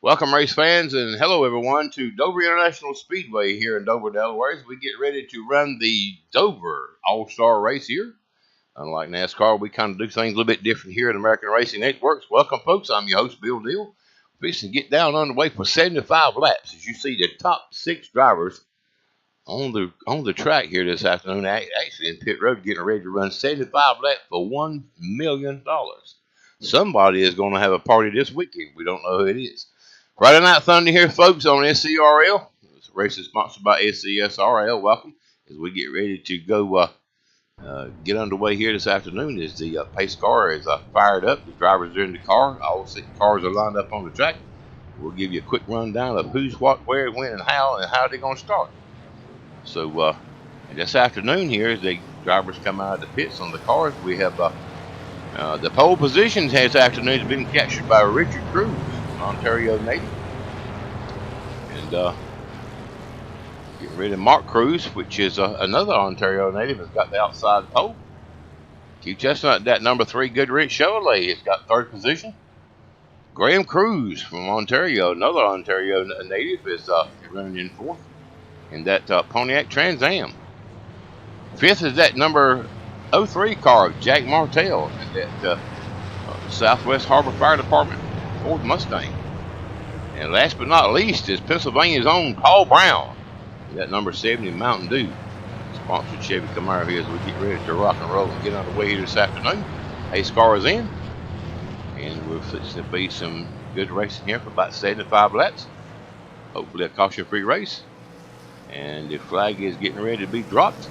Welcome, race fans, and hello, everyone, to Dover International Speedway here in Dover, Delaware, as we get ready to run the Dover All-Star Race here. Unlike NASCAR, we kind of do things a little bit different here at American Racing Networks. Welcome, folks. I'm your host, Bill Deal. We're fixing to get down underway for 75 laps. As you see, the top 6 drivers on the track here this afternoon, actually in pit road, getting ready to run 75 laps for $1 million. Somebody is going to have a party this weekend. We don't know who it is. Friday Night Thunder here, folks, on SCRL. This race is sponsored by SCRL. Welcome as we get ready to go get underway here this afternoon. As the pace car is fired up, the drivers are in the car. All 6 cars are lined up on the track. We'll give you a quick rundown of who's, what, where, when, and how they're going to start. So this afternoon here, as the drivers come out of the pits on the cars, we have the pole positions this afternoon has been captured by Richard Cruz, Ontario native, and getting rid of Mark Cruz, which is another Ontario native, has got the outside pole. Keith Chestnut, that number 3 Goodrich Chevrolet, has got 3rd position. Graham Cruz from Ontario, another Ontario native, is running in 4th, and that Pontiac Trans Am. 5th is that number 03 car, Jack Martell, and that Southwest Harbor Fire Department Ford Mustang. And last but not least is Pennsylvania's own Paul Brown, that number 70 Mountain Dew. Sponsored Chevy Camaro here as we get ready to rock and roll and get underway here this afternoon. Ace car is in, and we're fixing to be some good racing here for about 75 laps. Hopefully a caution-free race. And the flag is getting ready to be dropped.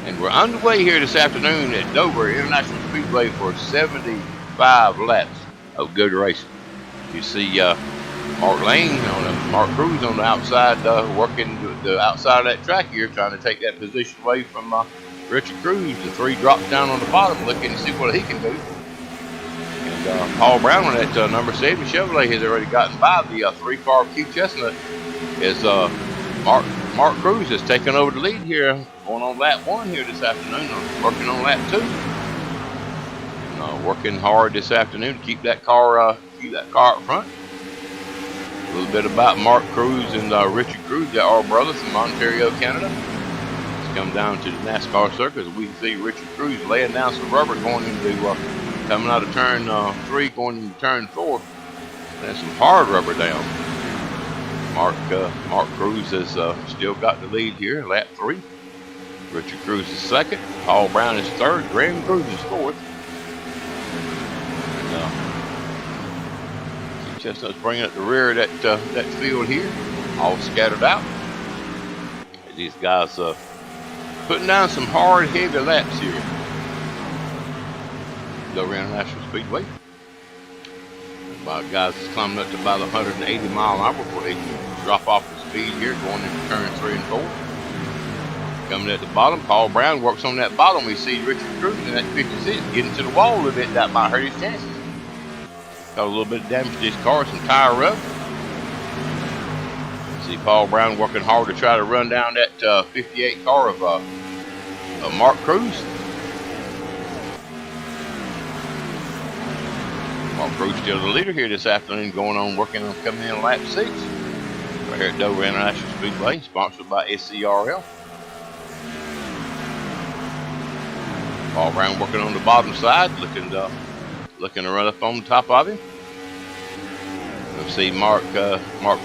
And we're underway here this afternoon at Dover International Speedway for 75 laps of good racing. You see Mark Cruz on the outside, working the outside of that track here, trying to take that position away from Richard Cruz. The 3 drops down on the bottom, looking to see what he can do. And Paul Brown on that number 70 Chevrolet has already gotten by the 3 car Keith Chestnut. As Mark Cruz has taken over the lead here, going on lap 1 here this afternoon, working on lap 2. Working hard this afternoon to keep that car up front. A little bit about Mark Cruz and Richard Cruz, they are brothers from Ontario, Canada. Let's come down to the NASCAR circuit. We can see Richard Cruz laying down some rubber going into coming out of turn 3, going into turn 4. That's some hard rubber down. Mark Cruz has still got the lead here, lap 3. Richard Cruz is 2nd. Paul Brown is 3rd. Graham Cruz is 4th. Chestnut's bringing up the rear of that field here, all scattered out. These guys putting down some hard, heavy laps here. Dover International Speedway. About guys is climbing up to about 180 mile an hour before they drop off the speed here, going into turn 3 and 4. Coming at the bottom, Paul Brown works on that bottom. We see Richard Cruz in that 56 getting to the wall a little bit. That might hurt his chances. Got a little bit of damage to his car, some tire rub. See Paul Brown working hard to try to run down that 58 car of Mark Cruz. Mark Cruz still the leader here this afternoon, going on working on coming in lap 6. Right here at Dover International Speedway, sponsored by SCRL. Paul Brown working on the bottom side, looking to run up on the top of him. We'll see Mark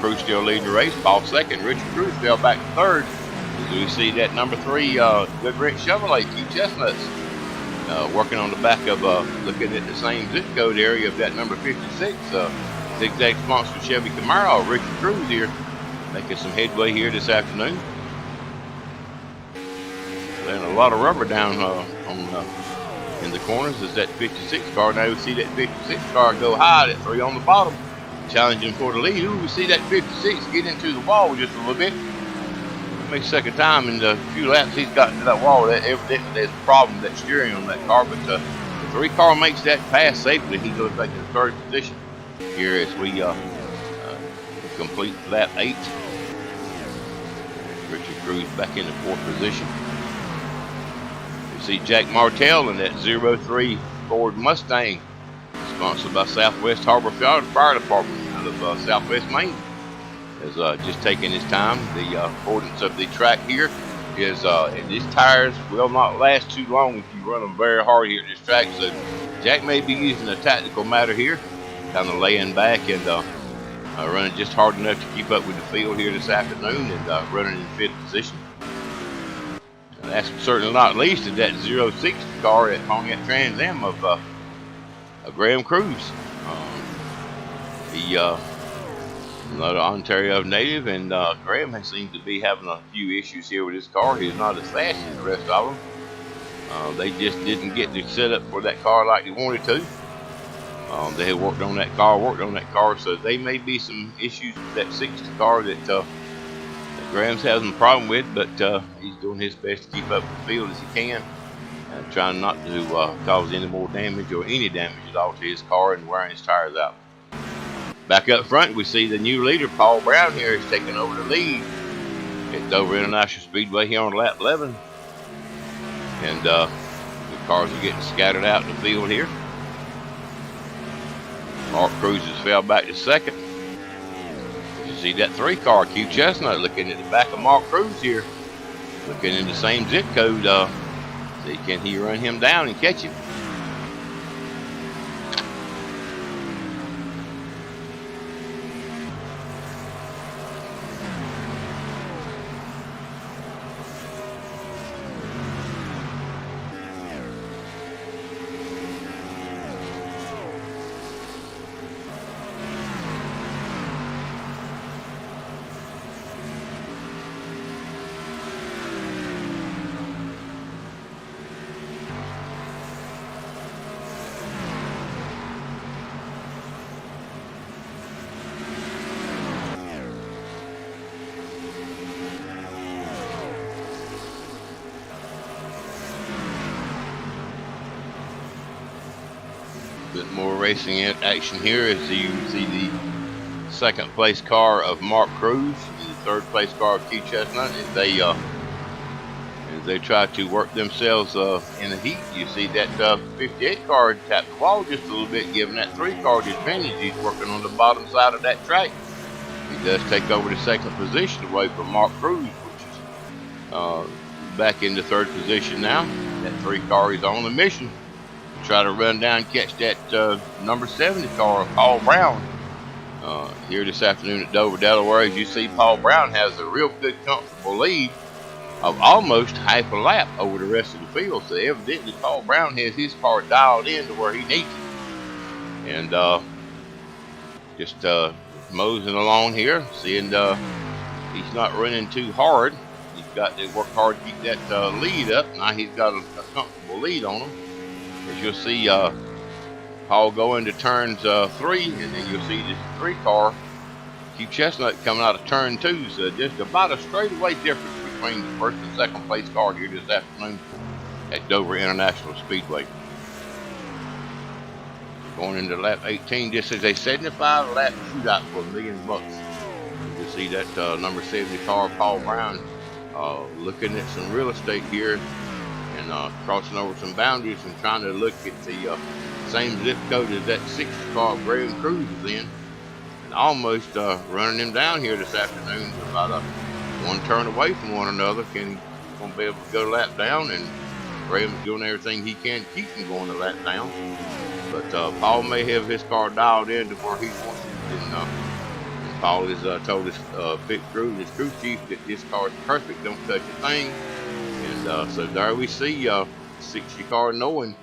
Cruz still leading the race. Paul 2nd. Richard Cruz fell back to 3rd. As we see that number 3 Goodrich Chevrolet, Keith Chestnut's working on the back of looking at the same zip code area of that number 56 zigzag sponsored Chevy Camaro. Richard Cruz here making some headway here this afternoon. Laying a lot of rubber down in the corners is that 56 car. Now we see that 56 car go high, that 3 on the bottom, challenging for the lead. Ooh, we see that 56 get into the wall just a little bit. Maybe 2nd time in the few laps he's gotten to that wall. That evidently there's a problem with that steering on that car, but the 3 car makes that pass safely. He goes back to the 3rd position here as we complete lap 8. Richard Cruz back in the 4th position. See Jack Martell in that 03 Ford Mustang, sponsored by Southwest Harbor Fire Department. out of Southwest Maine. Is just taking his time. The importance of the track here is these tires will not last too long if you run them very hard here at this track. So Jack may be using a tactical matter here, kind of laying back and running just hard enough to keep up with the field here this afternoon and running in 5th position. And that's certainly not least of that 060 car at Pontiac Trans Am of Graham Cruz. Another Ontario native, and Graham seems to be having a few issues here with his car. He's not as fast as the rest of them. They just didn't get the setup for that car like they wanted to. They had worked on that car, so they may be some issues with that 60 car that Graham's having a problem with, but he's doing his best to keep up with the field as he can, trying not to cause any more damage or any damage at all to his car and wearing his tires out. Back up front, we see the new leader, Paul Brown, here is taking over the lead at Dover International Speedway here on lap 11. And the cars are getting scattered out in the field here. Mark Cruz has fell back to second. You see that 3 car, Q Chestnut, looking at the back of Mark Cruz here, looking in the same zip code. See, can he run him down and catch him? Bit more racing action here as you see the 2nd place car of Mark Cruz, the 3rd place car of Q Chestnut. As they try to work themselves in the heat, you see that 58 car tap the wall just a little bit, giving that 3 car the advantage. He's working on the bottom side of that track. He does take over the 2nd position away from Mark Cruz, which is back in the 3rd position now. That 3 car is on the mission. Try to run down and catch that number 70 car of Paul Brown here this afternoon at Dover, Delaware. As you see, Paul Brown has a real good, comfortable lead of almost half a lap over the rest of the field. So evidently, Paul Brown has his car dialed in to where he needs it, and just moseying along here, seeing he's not running too hard. He's got to work hard to keep that lead up. Now he's got a comfortable lead on him. As you'll see Paul go into turns 3, and then you'll see this 3 car, Q Chestnut, coming out of turn 2. So just about a straightaway difference between the 1st and 2nd place car here this afternoon at Dover International Speedway. Going into lap 18, this is a 75 lap shootout for $1 million. You see that number 70 car, Paul Brown, looking at some real estate here, and crossing over some boundaries and trying to look at the same zip code as that 60 car Graham Cruz is in, and almost running him down here this afternoon. About one turn away from one another. Can he gonna be able to go lap down, and Graham's doing everything he can to keep him going to lap down. But Paul may have his car dialed in to where he wants it, and Paul has told his pit crew, his crew chief, that this car is perfect, don't touch a thing. And so there we see 60 car knowing,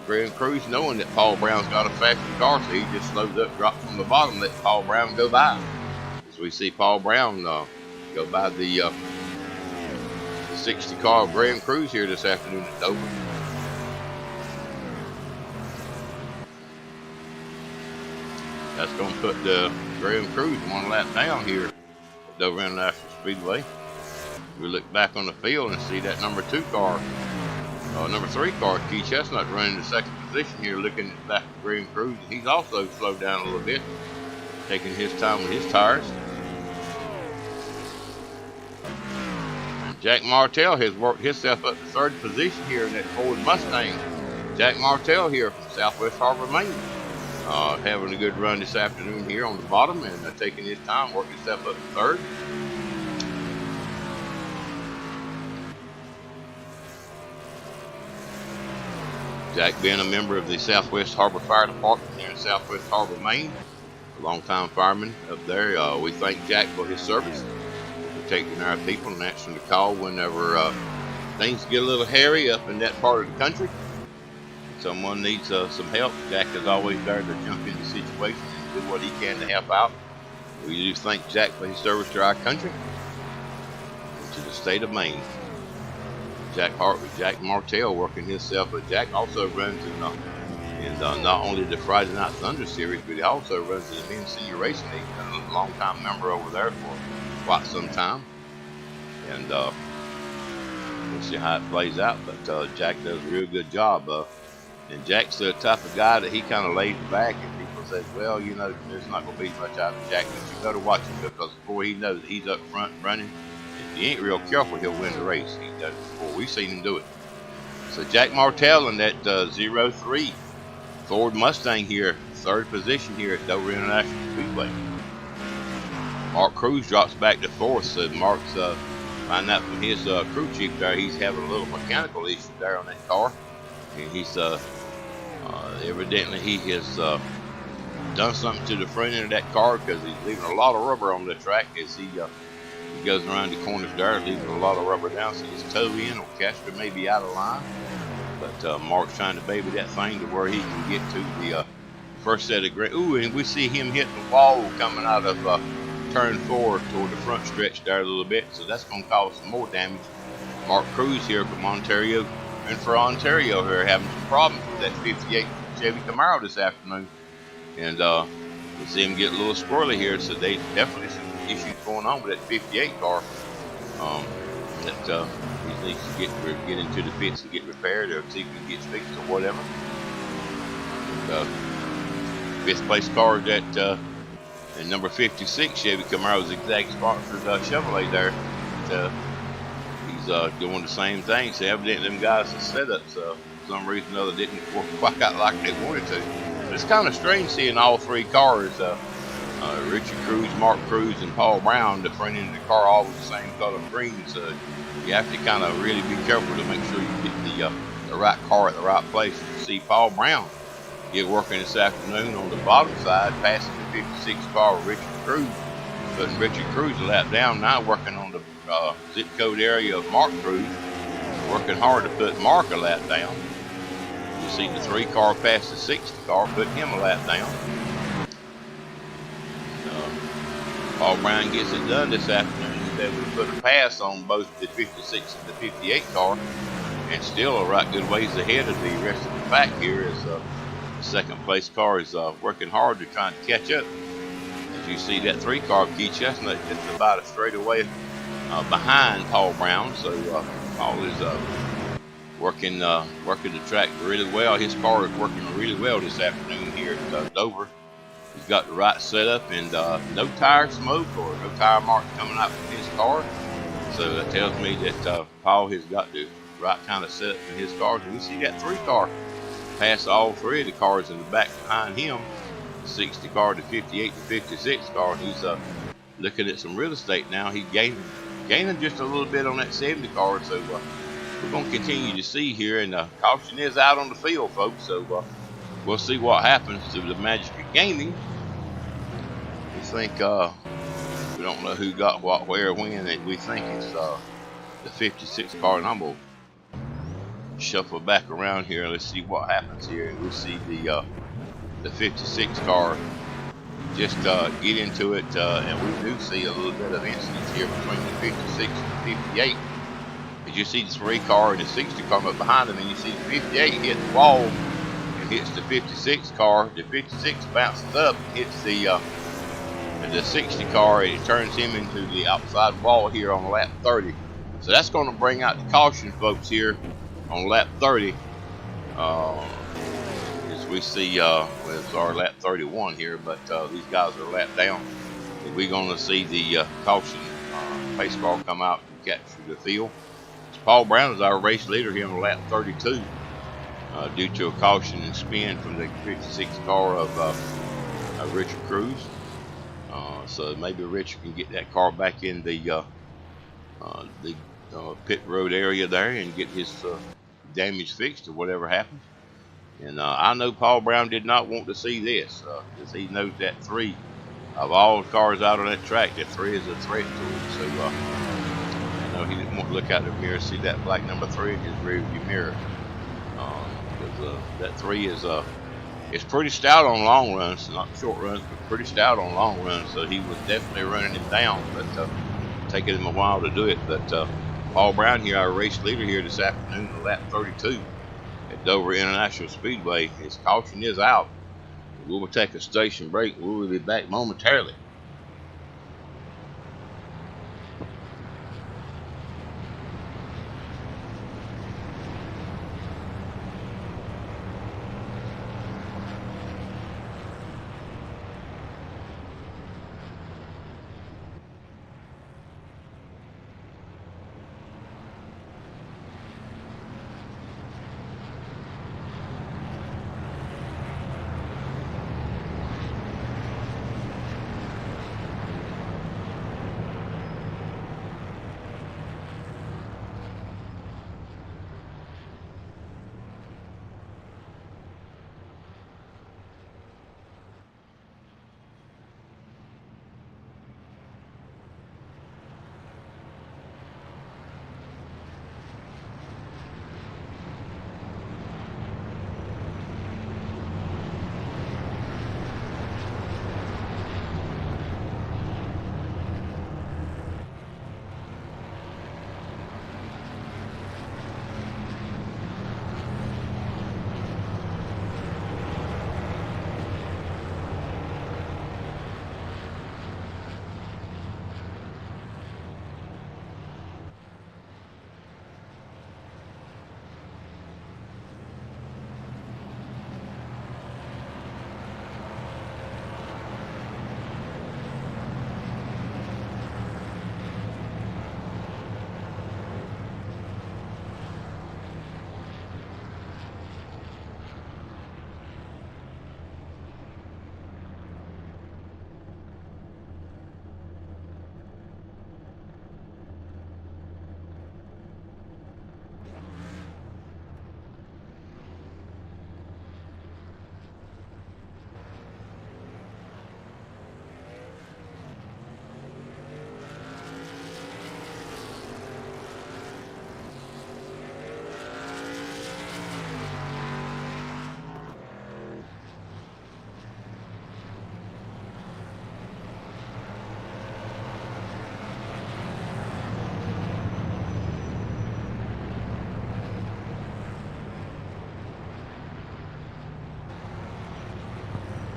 Graham Cruz knowing that Paul Brown's got a faster car, so he just slows up, drops from the bottom, let Paul Brown go by. As we see Paul Brown go by the 60 car of Graham Cruz here this afternoon at Dover. That's going to put Graham Cruz 1 lap down here at Dover International Speedway. We look back on the field and see that number 2 car, number 3 car, Key Chestnut, running the 2nd position here, looking at the back of Graham Cruz. He's also slowed down a little bit, taking his time with his tires. And Jack Martell has worked himself up to 3rd position here in that Ford Mustang. Jack Martell here from Southwest Harbor, Maine. having a good run this afternoon here on the bottom and taking his time, working himself up to third. Jack being a member of the Southwest Harbor Fire Department here in Southwest Harbor, Maine, a longtime fireman up there. We thank Jack for his service, protecting our people and answering the call whenever things get a little hairy up in that part of the country. Someone needs some help. Jack is always there to jump in the situation and do what he can to help out. We do thank Jack for his service to our country and to the state of Maine. Jack Hart with Jack Martell working himself, but Jack also runs in not only the Friday Night Thunder Series, but he also runs in the Men's Senior Racing League. A long-time member over there for quite some time, and we'll see how it plays out. But Jack does a real good job. And Jack's the type of guy that he kind of lays back, and people say, well, you know, there's not going to be much out of Jack, but you got to watch him, because before he knows that he's up front running, if he ain't real careful, he'll win the race. He does it before. We've seen him do it. So Jack Martell in that 03 Ford Mustang here, third position here at Dover International Speedway. Mark Cruz drops back to fourth, so Mark's find out from his crew chief there, he's having a little mechanical issue there on that car. And he's evidently he has done something to the front end of that car, because he's leaving a lot of rubber on the track as he goes around the corners there, leaving a lot of rubber down, so his toe in or caster may be out of line. But Mark's trying to baby that thing to where he can get to the first set of green. Ooh, and we see him hitting the wall coming out of turn 4 toward the front stretch there a little bit, so that's going to cause some more damage. Mark Cruz here from Ontario, and for Ontario here, having some problems with that 58 Chevy Camaro this afternoon, and we see him get a little squirrely here, so they definitely some issues going on with that 58 car that he needs to get into the pits and get repaired, or see if he gets fixed or whatever. And, fifth place car that and number 56 Chevy Camaro's exact sponsor Chevrolet there. He's doing the same thing. So evidently them guys' setups for some reason or other didn't work quite out like they wanted to. But it's kind of strange seeing all three cars, Richard Cruz, Mark Cruz, and Paul Brown, the front end of the car all with the same color green. So you have to kind of really be careful to make sure you get the right car at the right place. You see Paul Brown get working this afternoon on the bottom side, passing the 56 car with Richard Cruz, putting Richard Cruz a lap down, now working on the zip code area of Mark Cruz, working hard to put Mark a lap down. You see the 3 car pass the 60 car, putting him a lap down. Paul Brown gets it done this afternoon. That we put a pass on both the 56 and the 58 car, and still a right good ways ahead of the rest of the pack here, as the second place car is working hard to try and catch up. As you see, that 3 car, Keith Chestnut, just about a straightaway behind Paul Brown. So Paul is working the track really well. His car is working really well this afternoon here at Dover. He's got the right setup, and no tire smoke or no tire marks coming out from his car. So that tells me that Paul has got the right kind of setup in his cars. And we see that 3 car pass all 3 of the cars in the back behind him, the 60 car, the 58, the 56 car. He's looking at some real estate now. He's gaining just a little bit on that 70 car. So we're going to continue to see here, and caution is out on the field, folks. So we'll see what happens to the Magistrate Gaming. We think we don't know who got what, where, when, and we think it's the 56 car, and I'm going to shuffle back around here. Let's see what happens here. And we see the 56 car just get into it, and we do see a little bit of incidents here between the 56 and the 58. As you see the 3 car and the 60 car up behind them, and you see the 58 hit the wall and hits the 56 car. The 56 bounces up, hits the 60 car, and it turns him into the outside wall here on lap 30. So that's going to bring out the caution, folks, here on lap 30. As we see, it's our lap 31 here, but these guys are lap down. We're going to see the caution pace car come out and capture the field. Paul Brown is our race leader here on lap 32. due to a caution and spin from the 56 car of Richard Cruz. So maybe Richard can get that car back in the pit road area there and get his damage fixed or whatever happens. And I know Paul Brown did not want to see this, because he knows that 3 of all the cars out on that track, that 3 is a threat to him. So I know he didn't want to look out the mirror and see that black number 3 in his rearview mirror, because that 3 is it's pretty stout on long runs, not short runs, but pretty stout on long runs. So he was definitely running him down, but taking him a while to do it. But Paul Brown here, our race leader here this afternoon, lap 32 at Dover International Speedway. His caution is out. We'll take a station break. We'll be back momentarily.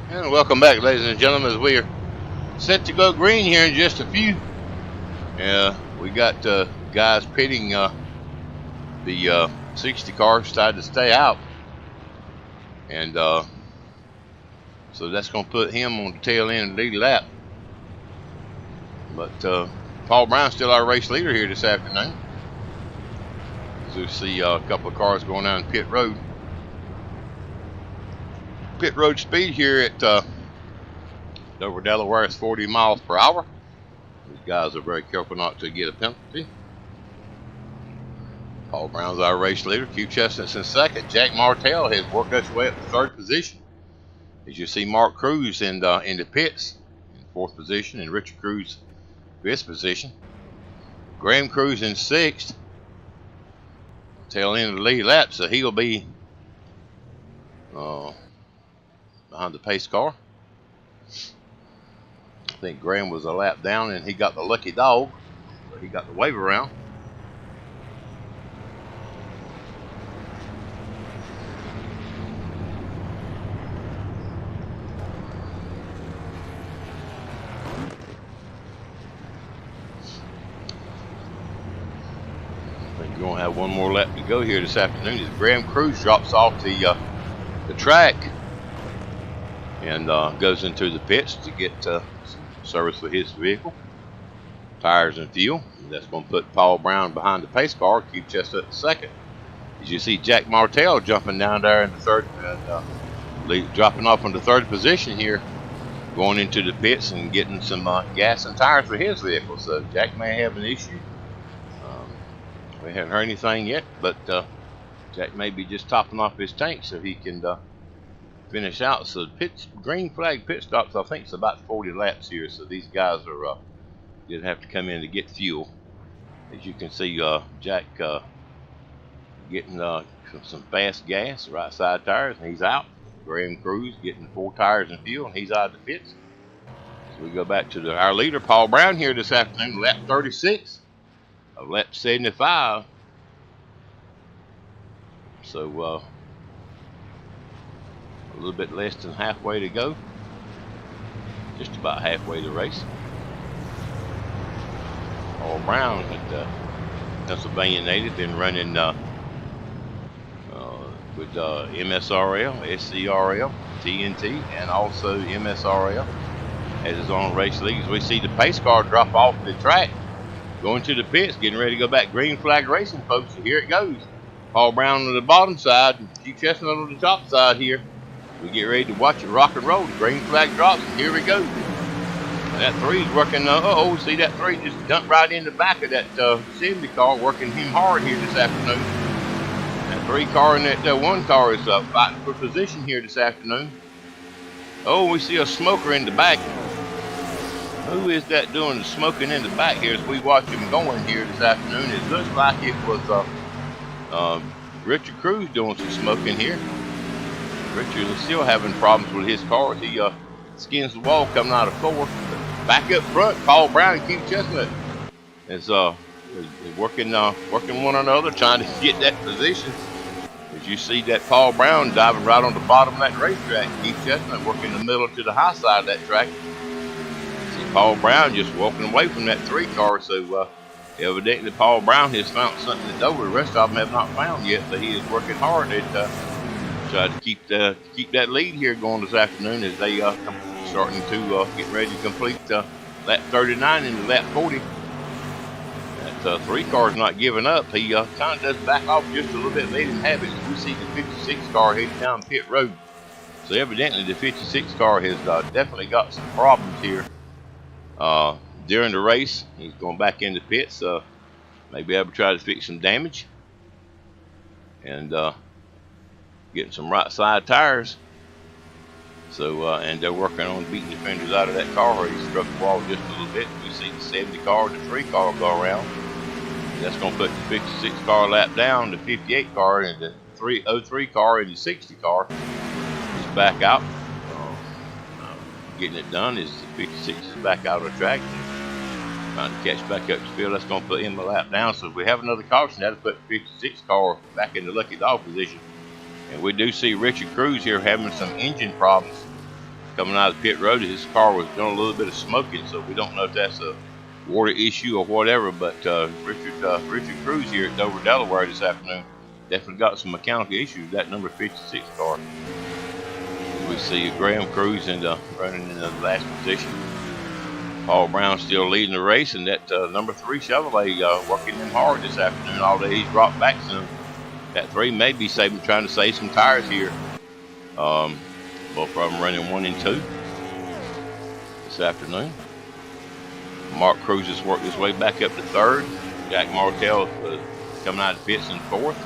And welcome back, ladies and gentlemen, as we are set to go green here in just a few. We got guys pitting the 60 car, decided to stay out. And so that's going to put him on the tail end of the lead lap. But Paul Brown's still our race leader here this afternoon. So we see a couple of cars going down pit road. Pit road speed here at Dover, Delaware is 40 miles per hour. These guys are very careful not to get a penalty. Paul Brown's our race leader. Q Chestnut's in second. Jack Martell has worked his way up to third position. As you see, Mark Cruz in the pits in fourth position, and Richard Cruz fifth position. Graham Cruz in sixth. Tail end of the lead lap, so he'll be behind the pace car. I think Graham was a lap down and he got the lucky dog, so he got the wave around. I think you're gonna have one more lap to go here this afternoon as Graham Cruz drops off the track and goes into the pits to get some service for his vehicle, tires and fuel. And that's going to put Paul Brown behind the pace car, Q Chestnut in second, As you see Jack Martell jumping down there in the third, dropping off into third position here, going into the pits and getting some gas and tires for his vehicle. So Jack may have an issue. We haven't heard anything yet, but Jack may be just topping off his tank so he can finish out. So green flag pit stops, I think it's about 40 laps here. So these guys are did have to come in to get fuel. As you can see, Jack getting some fast gas, right side tires, and he's out. Graham Cruz getting 4 tires and fuel, and he's out of the pits. So we go back to our leader, Paul Brown, here this afternoon, lap 36 of lap 75. So a little bit less than halfway to go. Just about halfway to the race. Paul Brown at Pennsylvania native, been running with MSRL, SCRL, TNT, and also MSRL as his own race leagues. We see the pace car drop off the track, going to the pits, getting ready to go back. Green flag racing, folks. So here it goes. Paul Brown on the bottom side, Chief Chestnut on the top side here. We get ready to watch it rock and roll. The green flag drops, and here we go. And that 3 is working. See that 3 just dumped right in the back of that 70 car, working him hard here this afternoon. That 3 car and that 1 car is fighting for position here this afternoon. Oh, we see a smoker in the back. Who is that doing the smoking in the back here as we watch him going here this afternoon? It looks like it was Richard Cruz doing some smoking here. Richard is still having problems with his car. He skins the wall coming out of 4th. Back up front, Paul Brown and Keith Chestnut is working one another, trying to get that position. As you see that Paul Brown diving right on the bottom of that racetrack. Keith Chestnut working the middle to the high side of that track. See Paul Brown just walking away from that 3 car. So evidently Paul Brown has found something at Dover. The rest of them have not found yet, but he is working hard at try to keep that lead here going this afternoon as they starting to get ready to complete lap 39 into lap 40. That 3 car is not giving up. He kind of does back off just a little bit, let him have it. We see the 56 car heading down pit road. So evidently the 56 car has definitely got some problems here during the race. He's going back into pits. Maybe able to try to fix some damage. And getting some right side tires. So and they're working on beating the fenders out of that car. He struck the wall just a little bit. We see the 70 car and the 3 car go around. And that's going to put the 56 car lap down. The 58 car and the 03 car and the 60 car is back out. Getting it done is the 56 is back out of the track. Trying to catch back up to field. That's going to put him a lap down. So if we have another caution, that'll put the 56 car back in the lucky dog position. And we do see Richard Cruz here having some engine problems coming out of the pit road. His car was doing a little bit of smoking, so we don't know if that's a water issue or whatever. But Richard Cruz here at Dover, Delaware this afternoon definitely got some mechanical issues. That number 56 car. We see Graham Cruz running in the last position. Paul Brown still leading the race, and that number 3 Chevrolet working him hard this afternoon. All day he's dropped back some. That 3 may be trying to save some tires here. Both of them running 1 and 2 this afternoon. Mark Cruz has worked his way back up to 3rd. Jack Martell coming out of the pits in 4th.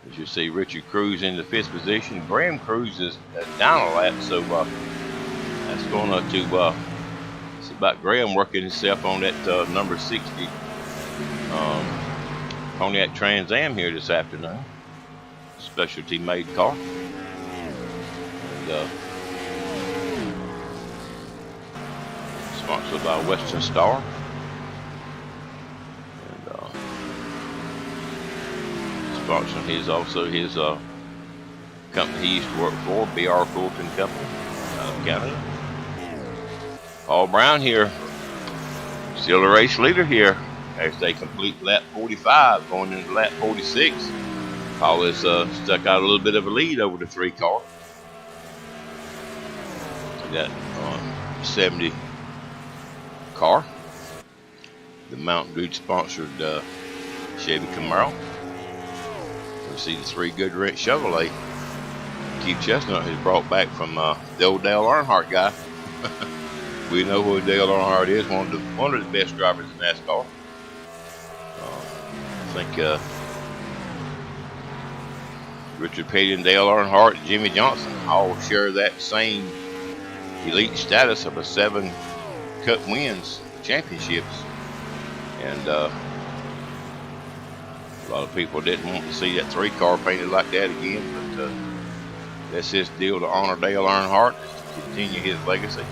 As you see, Richard Cruz in the 5th position. Graham Cruz is down a lap, so that's going to it's about Graham working himself on that number 60. Pontiac Trans Am here this afternoon. Specialty made car. And, sponsored by Western Star. And sponsoring his company he used to work for, BR Fulton Company out of Canada. Paul Brown here, still a race leader here. As they complete lap 45, going into lap 46, Paul has stuck out a little bit of a lead over the 3 car. So that 70 car, the Mountain Dew sponsored Chevy Camaro. We see the 3 Goodwrench Chevrolet Keith Chestnut has brought back from the old Dale Earnhardt guy. We know who Dale Earnhardt is, one of the best drivers in NASCAR. I think Richard Petty and Dale Earnhardt and Jimmy Johnson all share that same elite status of a 7 Cup wins, championships, and a lot of people didn't want to see that 3 car painted like that again, but that's his deal to honor Dale Earnhardt, to continue his legacy.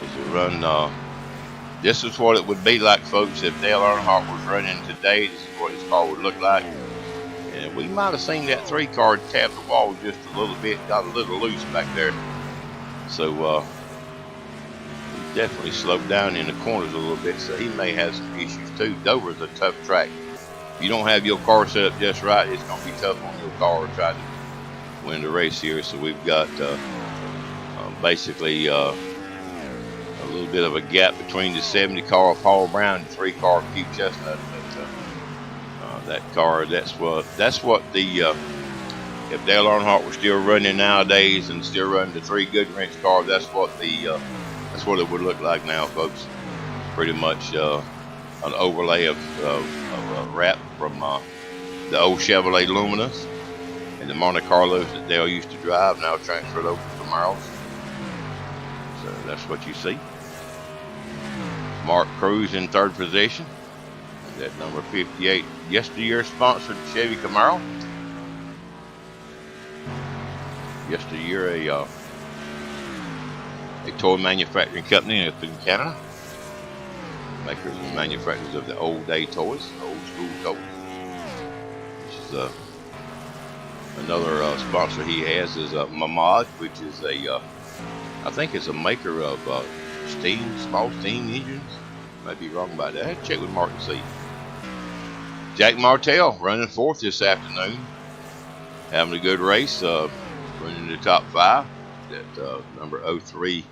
Is to run. This is what it would be like, folks, if Dale Earnhardt was running today. This is what his car would look like. And we might have seen that 3 car tap the wall just a little bit, got a little loose back there. So he definitely slowed down in the corners a little bit, so he may have some issues too. Dover's a tough track. If you don't have your car set up just right, it's going to be tough on your car to try to win the race here. So we've got basically a little bit of a gap between the 70 car of Paul Brown and the 3 car of Keith Chestnut. But that car, that's what the if Dale Earnhardt was still running nowadays and still running the 3 Goodwrench car, that's what it would look like now, folks. Pretty much an overlay of a wrap from the old Chevrolet Luminas and the Monte Carlos that Dale used to drive, now transferred over to Camaros. So that's what you see. Mark Cruz in 3rd position. That number 58, yesteryear sponsored Chevy Camaro. Yesteryear a toy manufacturing company up in Canada. Makers and manufacturers of the old day toys, old school toys. Which is another sponsor he has is Mamad, which is I think it's a maker of small steam engines. Might be wrong about that. I had to check with Mark and see. Jack Martell running 4th this afternoon, having a good race, running the top 5. That number 03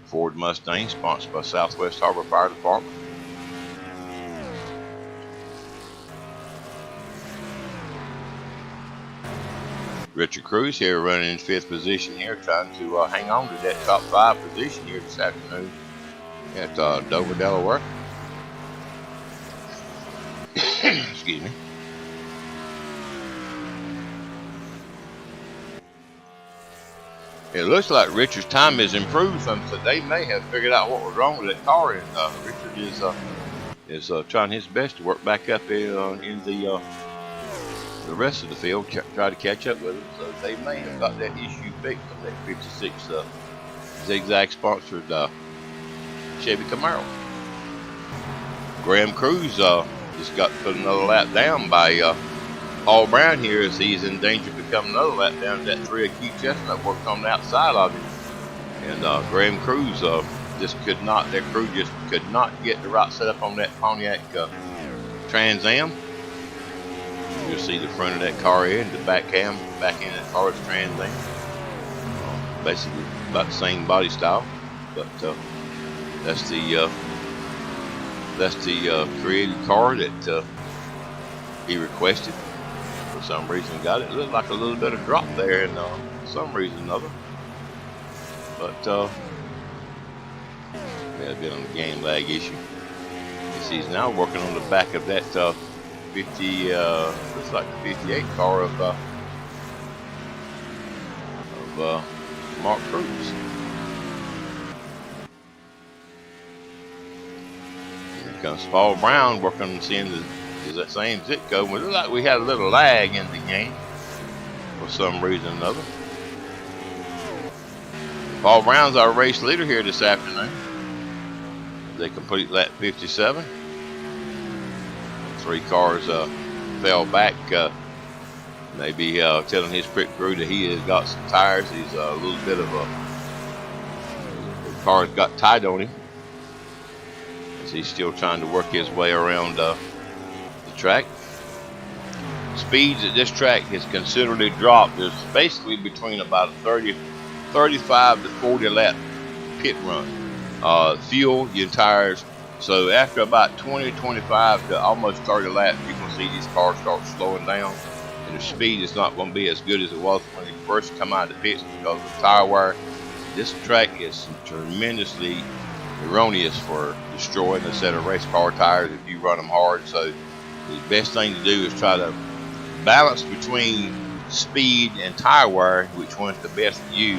Ford Mustang, sponsored by Southwest Harbor Fire Department. Richard Cruz here running in 5th position here, trying to hang on to that top 5 position here this afternoon at Dover, Delaware. Excuse me. It looks like Richard's time has improved some, so they may have figured out what was wrong with that car, and Richard is trying his best to work back up in the rest of the field, try to catch up with them. So they may have got that issue fixed on that 56 zigzag sponsored Chevy Camaro. Graham Cruz just got put another lap down by Paul Brown here, as he's in danger of becoming another lap down. That 3 of Keith Chestnut worked on the outside of him, and Graham Cruz their crew just could not get the right setup on that Pontiac Trans Am. You'll see the front of that car end, the back end of that car is Trans Am. Basically about the same body style, but that's the created car that he requested. For some reason got it. It looked like a little bit of drop there, and for some reason or another. But may have been on the game lag issue. He's now working on the back of that 50, looks like the 58 car of Mark Cruz. Here comes Paul Brown working on seeing that same zip code. We look like we had a little lag in the game for some reason or another. Paul Brown's our race leader here this afternoon. They complete lap 57. 3 cars fell back. Maybe telling his pit crew that he has got some tires. He's a little bit of the car's got tight on him, as he's still trying to work his way around the track. Speeds at this track has considerably dropped. There's basically between about a 35 to 40 lap pit run. Fuel, your tires. So after about 20, 25 to almost 30 laps, you can see these cars start slowing down, and the speed is not going to be as good as it was when it first come out of the pits because of the tire wear. This track is tremendously erroneous for destroying a set of race car tires if you run them hard. So the best thing to do is try to balance between speed and tire wear, which one's the best for you,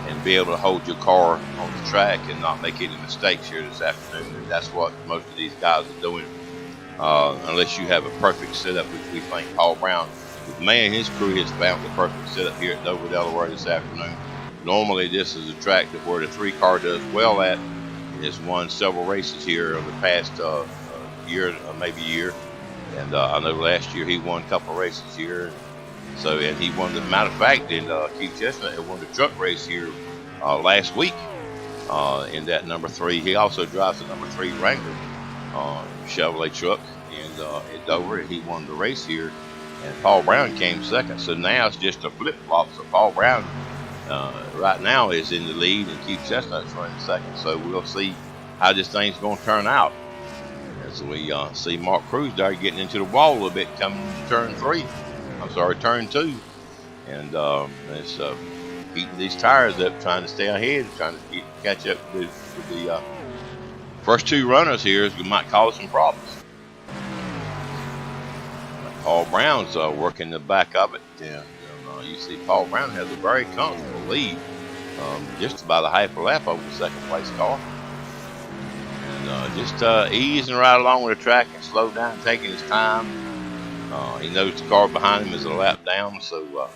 and be able to hold your car on the track and not make any mistakes here this afternoon. And that's what most of these guys are doing, unless you have a perfect setup, which we think Paul Brown, the man and his crew, has found the perfect setup here at Dover, Delaware this afternoon. Normally this is a track that where the 3-car does well at. It's won several races here over the past year, maybe year. And I know last year he won a couple of races here. So, and he won, the matter of fact, and Keith Chestnut had won the truck race here last week in that number 3. He also drives the number 3 Wrangler Chevrolet truck at Dover, and he won the race here. And Paul Brown came second. So now it's just a flip-flop. So Paul Brown right now is in the lead, and Keith Chestnut's running second. So we'll see how this thing's going to turn out. As we see Mark Cruz there getting into the wall a little bit, coming to turn 2. And it's heating these tires up, trying to stay ahead, trying to catch up with the first 2 runners here. It might cause some problems. Paul Brown's working the back of it. And you see Paul Brown has a very comfortable lead, just about a half a lap over the second place car. And just easing right along with the track and slow down, taking his time. He knows the car behind him is a lap down, so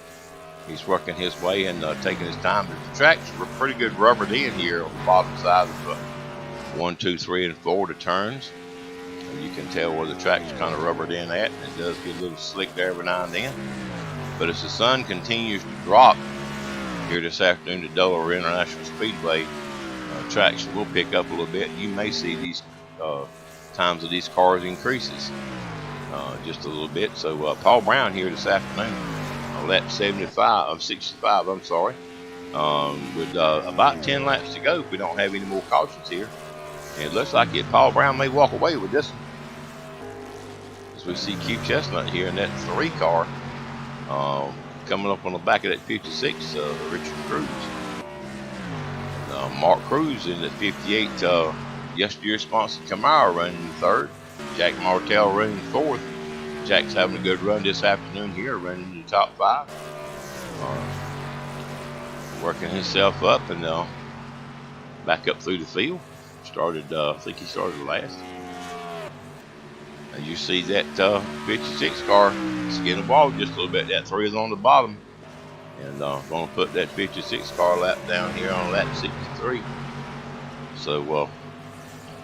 he's working his way and taking his time. But the track's pretty good rubbered in here on the bottom side of 1, 2, 3, and 4, the turns. And you can tell where the track's kind of rubbered in at, and it does get a little slick there every now and then. But as the sun continues to drop here this afternoon at Dover International Speedway, traction will pick up a little bit. You may see these times of these cars increases just a little bit. So Paul Brown here this afternoon on lap 65, I'm sorry, with about 10 laps to go if we don't have any more cautions here. And it looks like Paul Brown may walk away with this one. As we see Keith Chestnut here in that 3 car coming up on the back of that 56, Richard Cruz. Mark Cruz in the 58 yesteryear sponsored Camaro running 3rd. Jack Martell running 4th. Jack's having a good run this afternoon here, running in the top 5. Working himself up and back up through the field. I think he started last. And you see that 56 car skin the ball just a little bit. That 3 is on the bottom. And going to put that 56 car lap down here on lap 63. So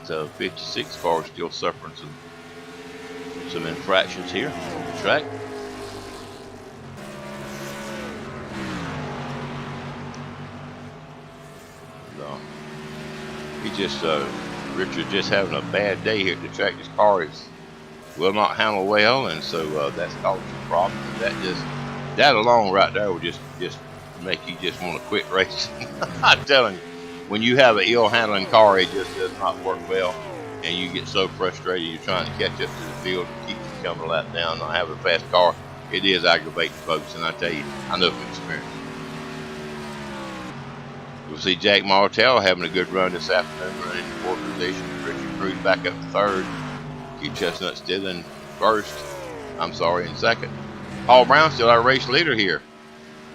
the 56 car is still suffering some infractions here on the track. Richard just having a bad day here at the track. His car will not handle well, and so that's causing some problems. And that alone right there will just make you just want to quit racing. I'm telling you, when you have an ill handling car, it just does not work well, and you get so frustrated. You're trying to catch up to the field and keep you coming a lap down. Not having a fast car, it is aggravating, folks. And I tell you, I know from experience. We'll see Jack Martell having a good run this afternoon, running in 4th position. Richard Cruz back up to 3rd. Keith Chestnut still in 1st. In 2nd. Paul Brown still our race leader here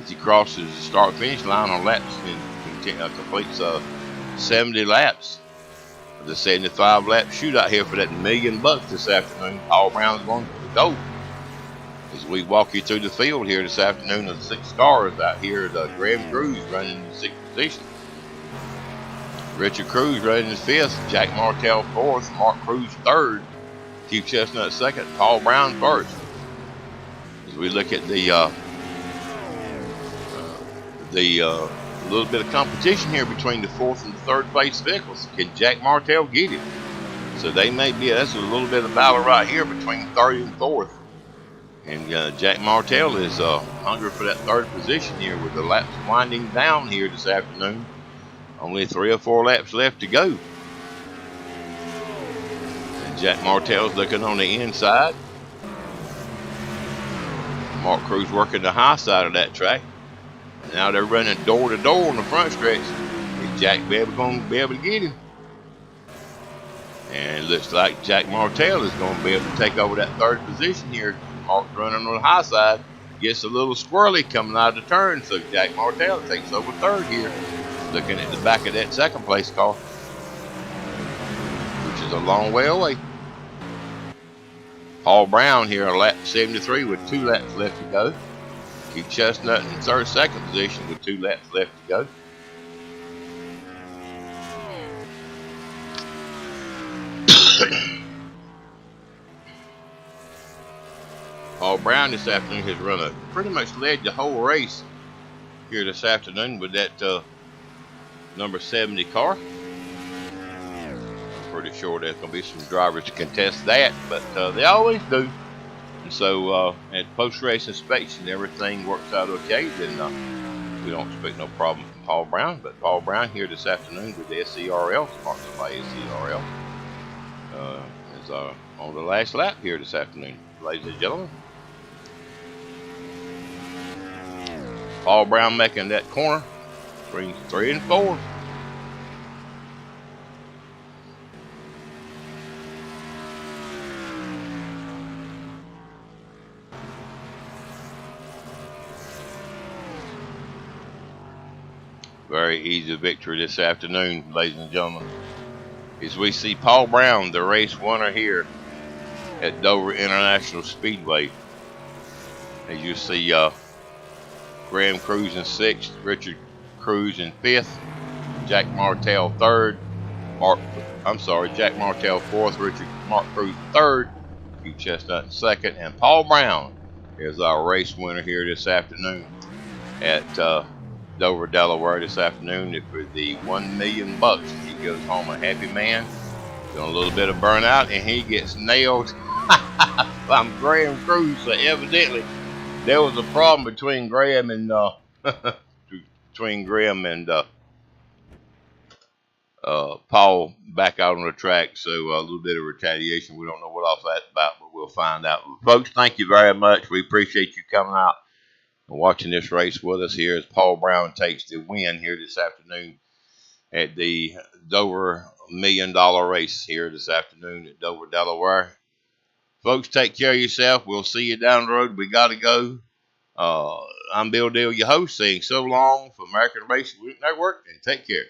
as he crosses the start-finish line on laps and completes 70 laps of the 75-lap shootout here for that $1 million this afternoon. Paul Brown's going to go as we walk you through the field here this afternoon of the 6 cars out here. Graham Cruz running in 6th position. Richard Cruz running in 5th. Jack Martell 4th. Mark Cruz 3rd. Keith Chestnut 2nd. Paul Brown 1st. As we look at the little bit of competition here between the 4th and 3rd place vehicles. Can Jack Martell get it? So they may be, that's a little bit of battle right here between 3rd and 4th. And Jack Martell is hungry for that 3rd position here with the laps winding down here this afternoon. Only 3 or 4 laps left to go. And Jack Martell's looking on the inside. Mark Cruz working the high side of that track. Now they're running door to door on the front stretch. Is Jack going to be able to get him? And it looks like Jack Martell is going to be able to take over that third position here. Mark's running on the high side. Gets a little squirrely coming out of the turn, so Jack Martell takes over third here. Looking at the back of that second place car, which is a long way away. Paul Brown here on lap 73 with 2 laps left to go. Keith Chestnut in second position with 2 laps left to go. Paul Brown this afternoon has pretty much led the whole race here this afternoon with that number 70 car. Pretty sure there's going to be some drivers to contest that, but they always do. And so at post-race inspection, everything works out okay. Then we don't expect no problem from Paul Brown. But Paul Brown here this afternoon with the SCRL, sponsored by SCRL, is on the last lap here this afternoon, ladies and gentlemen. Paul Brown making that corner between 3 and 4. Very easy victory this afternoon, ladies and gentlemen. As we see Paul Brown, the race winner here at Dover International Speedway. As you see Graham Cruz in 6th, Richard Cruz in 5th, Jack Martell 3rd, Jack Martell 4th, Mark Cruz 3rd, Keith Chestnut in 2nd, and Paul Brown is our race winner here this afternoon at Dover, Delaware this afternoon for the $1 million. He goes home a happy man, doing a little bit of burnout, and he gets nailed by Graham Cruz. So evidently there was a problem between Graham and Paul back out on the track. So a little bit of retaliation. We don't know what all that's about, but we'll find out. Folks, thank you very much. We appreciate you coming out and watching this race with us here as Paul Brown takes the win here this afternoon at the Dover $1 million race here this afternoon at Dover, Delaware. Folks, take care of yourself. We'll see you down the road. We got to go. I'm Bill Deal, your host, saying so long for American Racing Network, and take care.